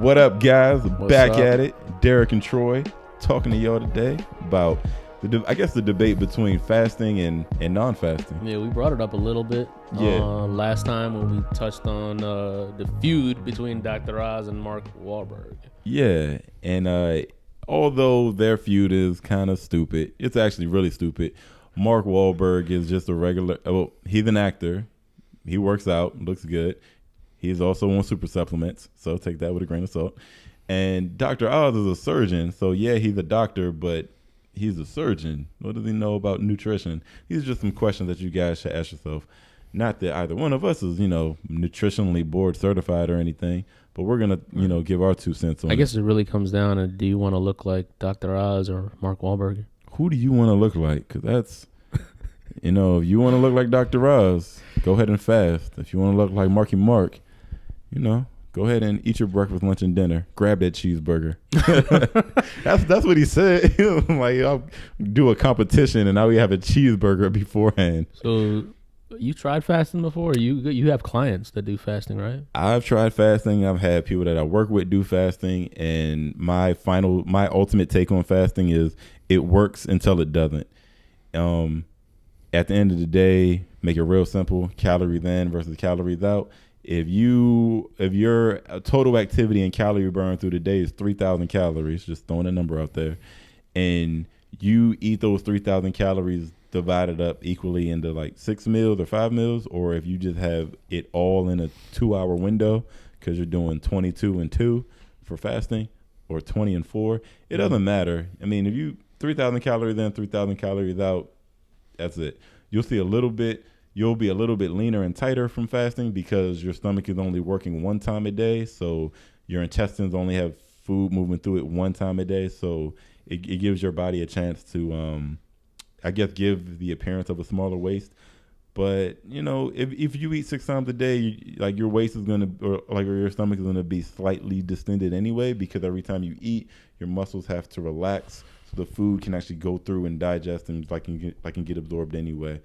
What up, guys? What's Back up? at it. Derrick and Troy talking to y'all today about the debate between fasting and non-fasting. Yeah, we brought it up a little bit last time when we touched on the feud between Dr. Oz and Mark Wahlberg. Yeah, and although their feud is kind of stupid, it's actually really stupid. Mark Wahlberg is just a regular. Well, he's an actor. He works out, looks good. He's also on super supplements, so take that with a grain of salt. And Dr. Oz is a surgeon, so yeah, he's a doctor, but he's a surgeon. What does he know about nutrition? These are just some questions that you guys should ask yourself. Not that either one of us is, nutritionally board certified or anything, but we're going to, give our 2 cents on it. I guess it really comes down to, do you want to look like Dr. Oz or Mark Wahlberg? Who do you want to look like? Because that's, if you want to look like Dr. Oz, go ahead and fast. If you want to look like Marky Mark, go ahead and eat your breakfast, lunch, and dinner. Grab that cheeseburger. That's what he said. Like, I'll do a competition, and now we have a cheeseburger beforehand. So you tried fasting before? You have clients that do fasting, right? I've tried fasting. I've had people that I work with do fasting, and my ultimate take on fasting is it works until it doesn't. At the end of the day, make it real simple: calories in versus calories out. If your total activity and calorie burn through the day is 3,000 calories, just throwing a number out there, and you eat those 3,000 calories divided up equally into like 6 meals or 5 meals, or if you just have it all in a 2-hour window because you're doing 22 and 2 for fasting or 20 and 4, it doesn't matter. I mean, if you 3,000 calories in, 3,000 calories out, that's it. You'll be a little bit leaner and tighter from fasting because your stomach is only working one time a day. So your intestines only have food moving through it one time a day. So it gives your body a chance to, give the appearance of a smaller waist. But, if you eat 6 times a day, your waist is going to, or your stomach is going to be slightly distended anyway, because every time you eat, your muscles have to relax so the food can actually go through and digest and can get absorbed anyway.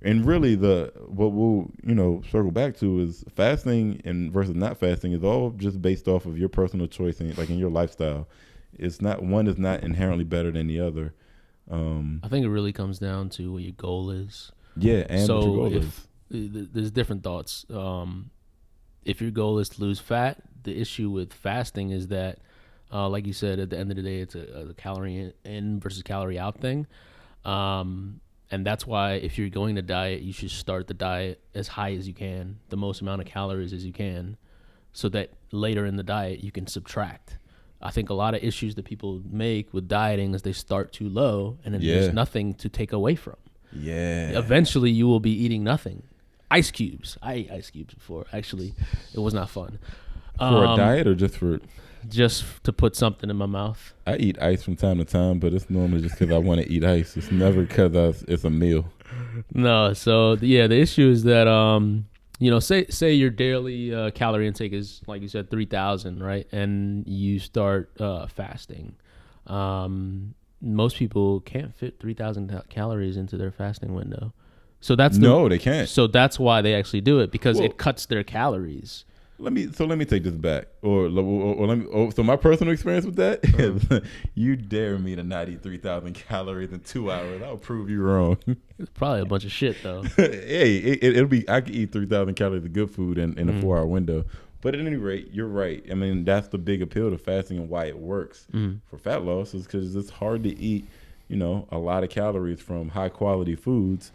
And really what we'll circle back to is fasting and versus not fasting is all just based off of your personal choice and in your lifestyle. It's not, one is not inherently better than the other. I think it really comes down to what your goal is. Yeah, and what your goal is. There's different thoughts. If your goal is to lose fat, the issue with fasting is that, like you said, at the end of the day, it's a calorie in versus calorie out thing. And that's why if you're going to diet, you should start the diet as high as you can, the most amount of calories as you can, so that later in the diet you can subtract. I think a lot of issues that people make with dieting is they start too low and then there's nothing to take away from. Yeah. Eventually you will be eating nothing. Ice cubes. I ate ice cubes before. Actually, it was not fun. For a diet or just for... Just to put something in my mouth. I eat ice from time to time, but it's normally just because I want to eat ice. It's never because it's a meal. No, so the issue is that say your daily calorie intake is, like you said, 3,000, right? And you start fasting. Most people can't fit 3,000 calories into their fasting window. So they can't. So that's why they actually do it, because it cuts their calories. Let me take this back, so my personal experience with that is, you dare me to not eat 3,000 calories in 2 hours. I'll prove you wrong. It's probably a bunch of shit though. Hey, I could eat 3,000 calories of good food in a 4-hour window. But at any rate, you're right. I mean, that's the big appeal to fasting and why it works for fat loss, is because it's hard to eat, a lot of calories from high quality foods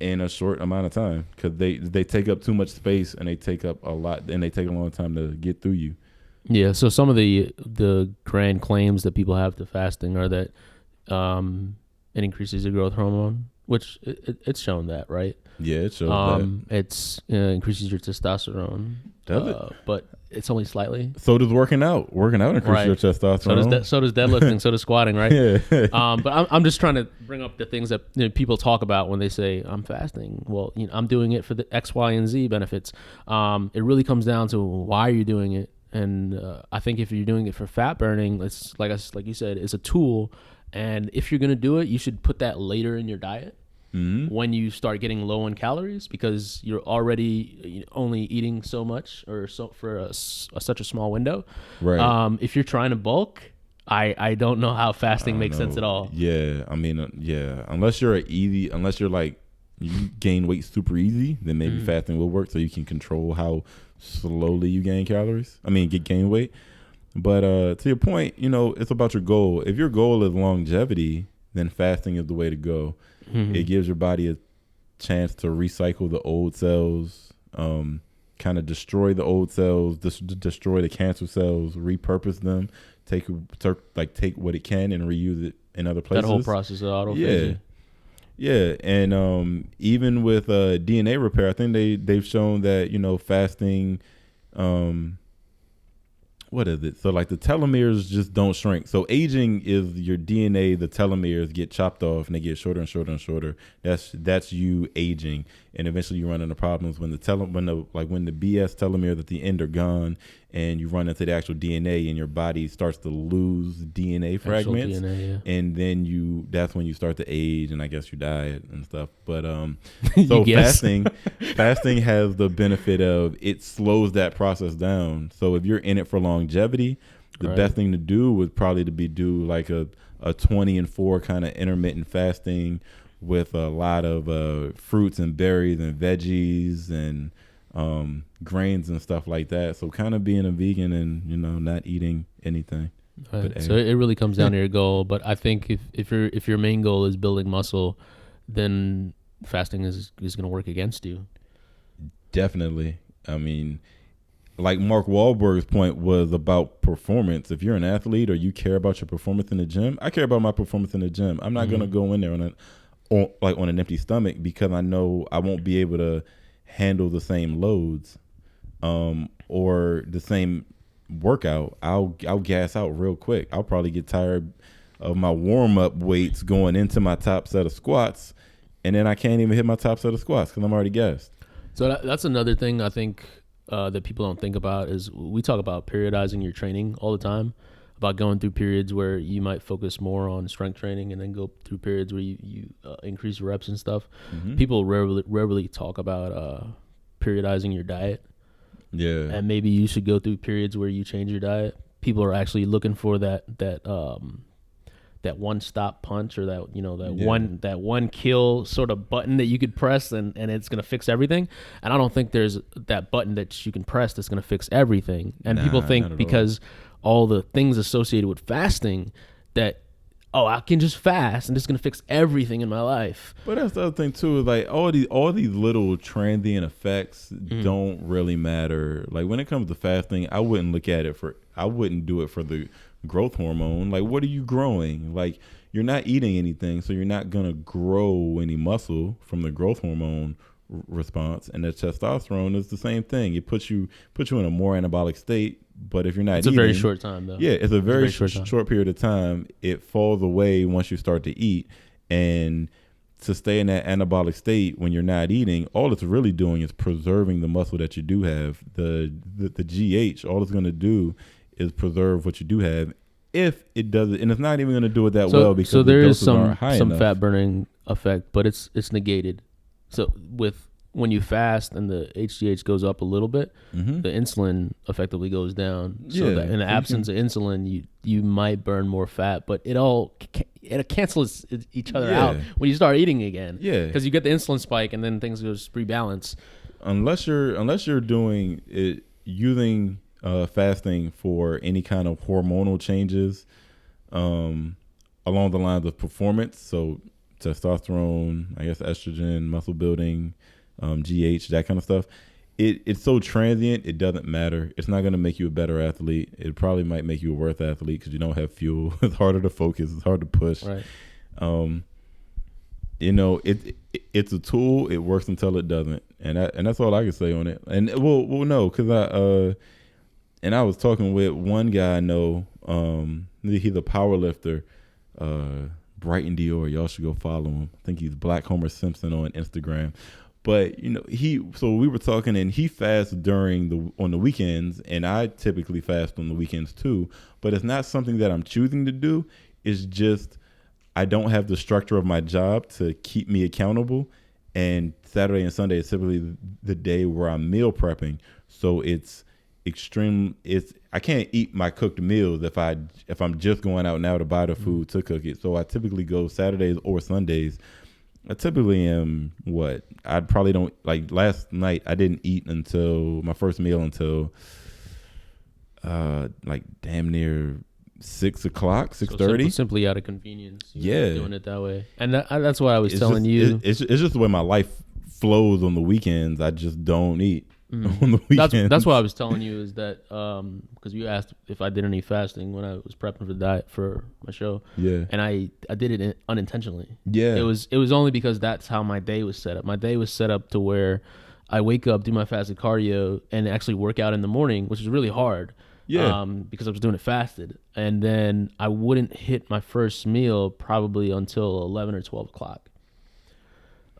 in a short amount of time, because they take up too much space and they take up a lot, and they take a long time to get through you. Yeah, so some of the grand claims that people have to fasting are that it increases your growth hormone, which it's shown that, right? Yeah, it shows that. It's increases your testosterone. Does it? But it's only slightly. So does working out. Working out increases your testosterone. So does deadlifting. So does squatting, right? Yeah. But I'm just trying to bring up the things that people talk about when they say I'm fasting. Well, I'm doing it for the X, Y, and Z benefits. It really comes down to why you're doing it. And I think if you're doing it for fat burning, it's like you said, it's a tool. And if you're gonna do it, you should put that later in your diet. when you start getting low on calories because you're already only eating so much or so for such a small window. Right. If you're trying to bulk, I don't know how fasting makes sense at all. Yeah, I mean, unless you're like you gain weight super easy, then maybe fasting will work so you can control how slowly you gain calories. I mean, gain weight. But to your point, it's about your goal. If your goal is longevity, then fasting is the way to go. It gives your body a chance to recycle the old cells, kind of destroy the old cells, destroy the cancer cells, repurpose them, take what it can and reuse it in other places. That whole process of autophagy. Yeah, and even with DNA repair, I think they've shown that fasting. What is it? So like the telomeres just don't shrink. So aging is your DNA, the telomeres get chopped off and they get shorter and shorter and shorter. That's you aging. And eventually you run into problems when the BS telomeres at the end are gone and you run into the actual DNA and your body starts to lose DNA fragments. DNA, yeah. And then that's when you start to age and I guess you die and stuff. But so fasting has the benefit of it slows that process down. So if you're in it for longevity, the best thing to do would probably do like a 20-and-4 kind of intermittent fasting with a lot of fruits and berries and veggies and grains and stuff like that. So kind of being a vegan and not eating anything. Right. So it really comes down to your goal. But I think if your main goal is building muscle, then fasting is going to work against you. Definitely. I mean, like Mark Wahlberg's point was about performance. If you're an athlete or you care about your performance in the gym, I care about my performance in the gym. I'm not going to go in there on an empty stomach because I know I won't be able to handle the same loads or the same workout. I'll gas out real quick. I'll probably get tired of my warm-up weights going into my top set of squats, and then I can't even hit my top set of squats because I'm already gassed. So that's another thing I think that people don't think about is we talk about periodizing your training all the time, about going through periods where you might focus more on strength training and then go through periods where you increase reps and stuff. People rarely talk about periodizing your diet. Yeah. And maybe you should go through periods where you change your diet. People are actually looking for that one stop punch or that one kill sort of button that you could press and it's going to fix everything. And I don't think there's that button that you can press that's going to fix everything. And people think because all the things associated with fasting that, I can just fast and it's going to fix everything in my life. But that's the other thing too, is like all these little transient effects don't really matter. Like when it comes to fasting, I wouldn't do it for the growth hormone. Like what are you growing? Like you're not eating anything, so you're not going to grow any muscle from the growth hormone response. And the testosterone is the same thing. It puts you in a more anabolic state. But if you're not eating, it's a very short time though. Yeah, it's a very short period of time. It falls away once you start to eat. And to stay in that anabolic state when you're not eating, all it's really doing is preserving the muscle that you do have. The GH, all it's going to do is preserve what you do have. If it does it, and it's not even going to do it that well because so there the is some enough. Fat burning effect, but it's negated. So when you fast and the HGH goes up a little bit, the insulin effectively goes down. So that in the absence of insulin, you might burn more fat, but it cancels each other out when you start eating again. Yeah, because you get the insulin spike and then things just rebalance. Unless you're doing it using fasting for any kind of hormonal changes along the lines of performance, so testosterone, I guess estrogen, muscle building, GH, that kind of stuff. It's so transient, it doesn't matter. It's not going to make you a better athlete. It probably might make you a worse athlete because you don't have fuel. It's harder to focus. It's hard to push. Right. It's a tool. It works until it doesn't, and that's all I can say on it. And we'll know because I was talking with one guy I know. He's a power lifter. Brighton Dior. Y'all should go follow him. I think he's Black Homer Simpson on Instagram. But so we were talking, and he fasts on the weekends, and I typically fast on the weekends too. But it's not something that I'm choosing to do. It's just I don't have the structure of my job to keep me accountable. And Saturday and Sunday is typically the day where I'm meal prepping. So it's extreme. I can't eat my cooked meals if I'm just going out now to buy the food to cook it. So I typically go Saturdays or Sundays. I typically am I probably don't, like last night I didn't eat until my first meal until like damn near 6 o'clock, 6:30. So simply out of convenience. Doing it that way. And that's why I was telling you. It's just the way my life flows on the weekends. I just don't eat on the weekends. That's what I was telling you is that because you asked if I did any fasting when I was prepping for the diet for my show. Yeah. And I did it unintentionally. Yeah. It was only because that's how my day was set up. My day was set up to where I wake up, do my fasted cardio, and actually work out in the morning, which is really hard. Yeah. Because I was doing it fasted. And then I wouldn't hit my first meal probably until 11 or 12 o'clock.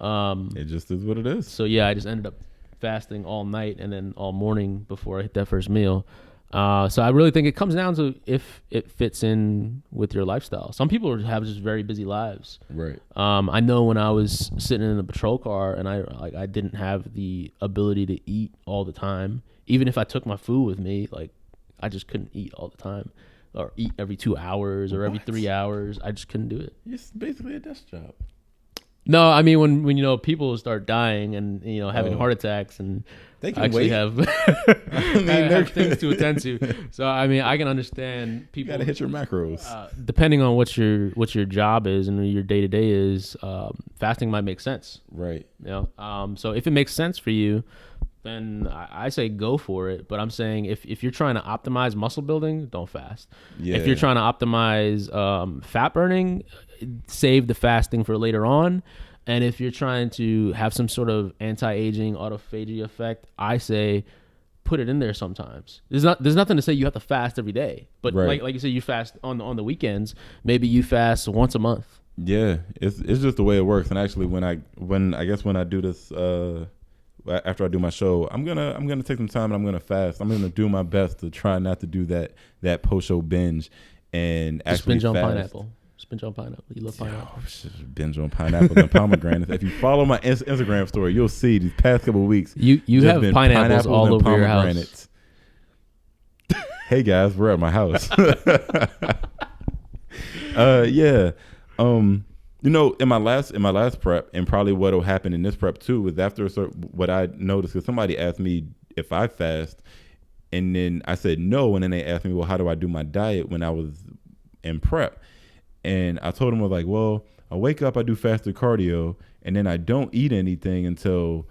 It just is what it is. So, yeah, I just ended up fasting all night and then all morning before I hit that first meal. So I really think it comes down to if it fits in with your lifestyle. Some people have just very busy lives. Right. I know when I was sitting in the patrol car and I didn't have the ability to eat all the time. Even if I took my food with me, like, I just couldn't eat all the time or eat every 2 hours or every 3 hours. I just couldn't do it. It's basically a desk job. No, I mean, when people start dying and, having heart attacks and they can actually wait. have, have things to attend to. So, I mean, I can understand people. You got to hit your macros. Depending on what your job is and your day-to-day is, fasting might make sense. Right. So if it makes sense for you, then I say go for it. But I'm saying if you're trying to optimize muscle building, don't fast. Yeah. If you're trying to optimize fat burning, save the fasting for later on. And if you're trying to have some sort of anti-aging autophagy effect, I say put it in there sometimes. There's nothing to say you have to fast every day. But right. like you said, you fast on the weekends. Maybe you fast once a month. Yeah, it's just the way it works. And actually, when I do this. After I do my show, I'm gonna take some time and I'm gonna fast. I'm gonna do my best to try not to do that post show binge and just actually binge on fast. pineapple. Just binge on pineapple. You love pineapple. Binge on pineapple and pomegranates. If you follow my Instagram story, you'll see these past couple of weeks. You have pineapples all over your house. Hey guys, we're at my house. Yeah. In my last prep, and probably what'll happen in this prep too, is after what I noticed, because somebody asked me if I fast, and then I said no, and then they asked me, well, how do I do my diet when I was in prep? And I told them, I was like, well, I wake up, I do fasted cardio, and then I don't eat anything until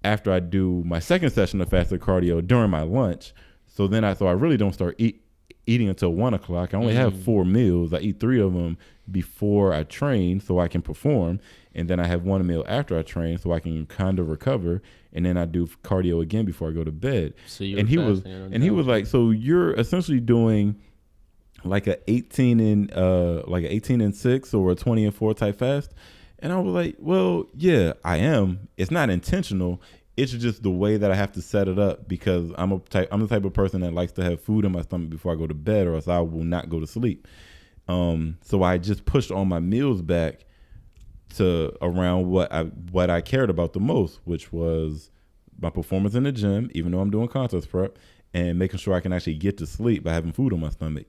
after I do my second session of fasted cardio during my lunch. So I really don't start eating until 1 o'clock. I only have 4 meals. I eat 3 of them before I train so I can perform, and then I have 1 meal after I train so I can kind of recover, and then I do cardio again before I go to bed. So he was like, so you're essentially doing like a 18 and 6 or a 20 and 4 type fast. And I was like, well, yeah, I am. It's not intentional. It's just the way that I have to set it up, because I'm the type of person that likes to have food in my stomach before I go to bed, or else I will not go to sleep. So I just pushed all my meals back to around what I cared about the most, which was my performance in the gym, even though I'm doing contest prep, and making sure I can actually get to sleep by having food in my stomach.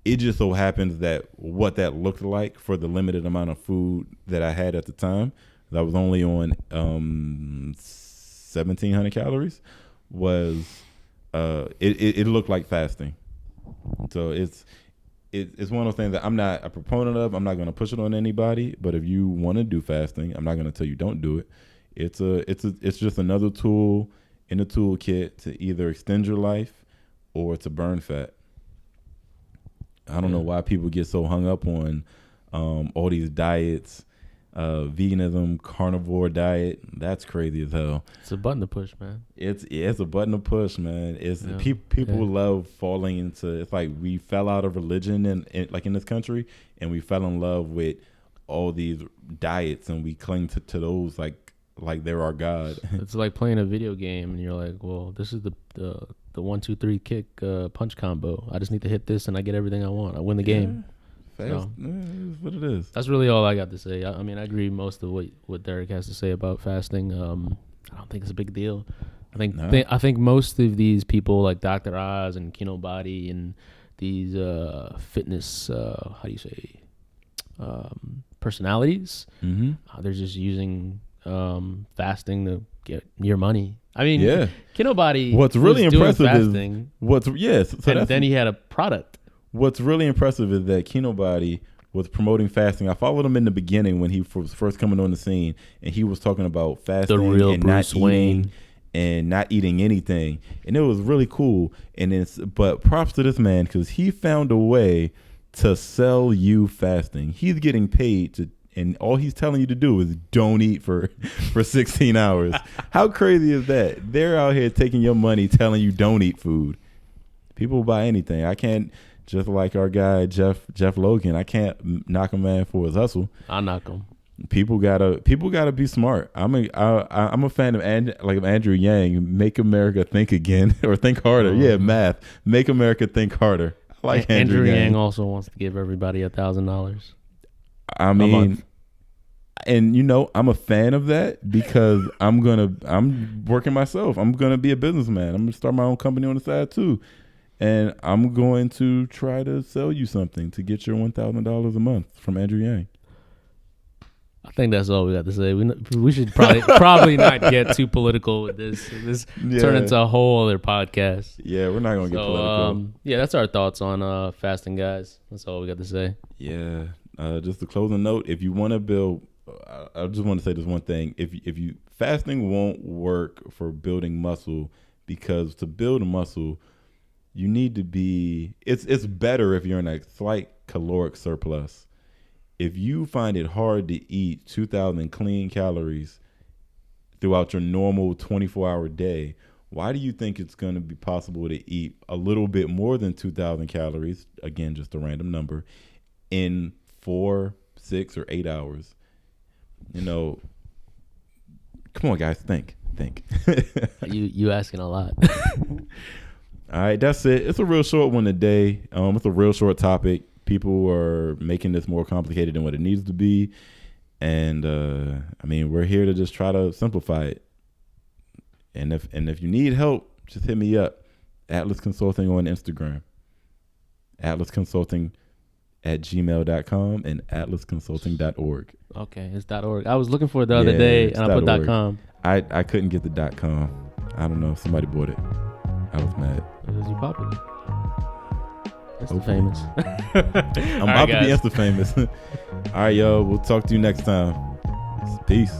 It just so happens that what that looked like for the limited amount of food that I had at the time, that I was only on 1,700 calories, was it looked like fasting. So it's one of those things that I'm not a proponent of. I'm not going to push it on anybody. But if you want to do fasting, I'm not going to tell you don't do it. It's just another tool in the toolkit to either extend your life or to burn fat. I don't know why people get so hung up on all these diets, veganism, carnivore diet. That's crazy as hell. It's a button to push, man. It's a button to push, man. People love falling into. It's like we fell out of religion in this country, and we fell in love with all these diets, and we cling to those like they're our god. It's like playing a video game, and you're like, well, this is the 1, 2, 3 kick punch combo. I just need to hit this, and I get everything I want. I win the game. Fast is what it is. That's really all I got to say. I mean, I agree most of what Derrick has to say about fasting. I don't think it's a big deal. I think most of these people like Dr. Oz and Kino Body and these fitness personalities, they're just using fasting to get your money. I mean, Kino Body. What's really impressive fasting, is then he had a product. What's really impressive is that Kino Body was promoting fasting. I followed him in the beginning when he was first coming on the scene, and he was talking about fasting, the real and Bruce Wayne. And not eating anything, and it was really cool. But props to this man, because he found a way to sell you fasting. He's getting paid to, and all he's telling you to do is don't eat for 16 hours. How crazy is that? They're out here taking your money, telling you don't eat food. People will buy anything. I can't, just like our guy Jeff Logan, I can't knock a man for his hustle. I'll knock him. People gotta be smart. I'm a fan of Andrew Yang. Make America think again, or think harder. Yeah, math. Make America think harder. I like Andrew Yang also wants to give everybody $1,000. I mean, and I'm a fan of that, because I'm working myself. I'm gonna be a businessman. I'm gonna start my own company on the side too, and I'm going to try to sell you something to get your $1,000 a month from Andrew Yang. I think that's all we got to say. We should probably not get too political with this. This turn into a whole other podcast. Yeah, we're not gonna get political. Yeah, that's our thoughts on fasting, guys. That's all we got to say. Yeah, just a closing note. If you want to build, I just want to say this one thing. If you fasting won't work for building muscle, because to build a muscle, you need to be. It's better if you're in a slight caloric surplus. If you find it hard to eat 2,000 clean calories throughout your normal 24-hour day, why do you think it's going to be possible to eat a little bit more than 2,000 calories, again, just a random number, in 4, 6, or 8 hours? Come on, guys, think. You asking a lot. All right, that's it. It's a real short one today. It's a real short topic. People are making this more complicated than what it needs to be. And, I mean, we're here to just try to simplify it. And if you need help, just hit me up. Atlas Consulting on Instagram. atlasconsulting@gmail.com and atlasconsulting.org. Okay, it's .org. I was looking for it the other day, and I put .com. I couldn't get the .com. I don't know. Somebody bought it. I was mad. Because you popular. Insta famous. I'm about to be Insta famous. All right, yo. We'll talk to you next time. Peace.